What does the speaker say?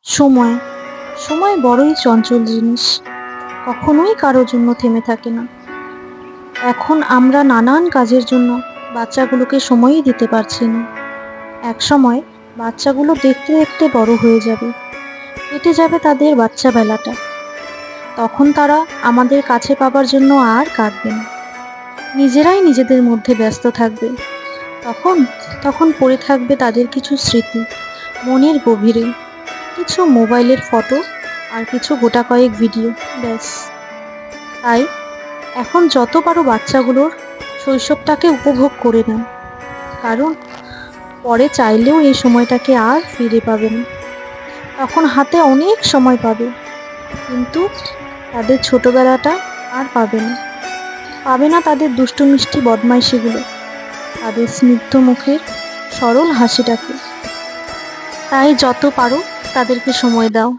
সময় সময় বড়ই চঞ্চল জিনিস, কখনোই কারোর জন্য থেমে থাকে না। এখন আমরা নানান কাজের জন্য বাচ্চাগুলোকে সময়ই দিতে পারছি না। একসময় বাচ্চাগুলো দেখতে দেখতে বড় হয়ে যাবে, কেটে যাবে তাদের বাচ্চা বেলাটা। তখন তারা আমাদের কাছে পাবার জন্য আর কাঁদবে না, নিজেরাই নিজেদের মধ্যে ব্যস্ত থাকবে। তখন তখন পড়ে থাকবে তাদের কিছু স্মৃতি মনের গভীরে, কিছু মোবাইলের ফটো আর কিছু গোটা কয়েক ভিডিও, ব্যাস। তাই এখন যত পারো বাচ্চাগুলোর শৈশবটাকে উপভোগ করে নাও, কারণ পরে চাইলেও এই সময়টাকে আর ফিরে পাবে না। তখন হাতে অনেক সময় পাবে, কিন্তু তাদের ছোটবেলাটা আর পাবে না। পাবে না তাদের দুষ্টু মিষ্টি বদমাইশিগুলো, তাদের স্নিগ্ধ মুখের সরল হাসিটাকে। তাই যত পারো তাদেরকে সময় দাও।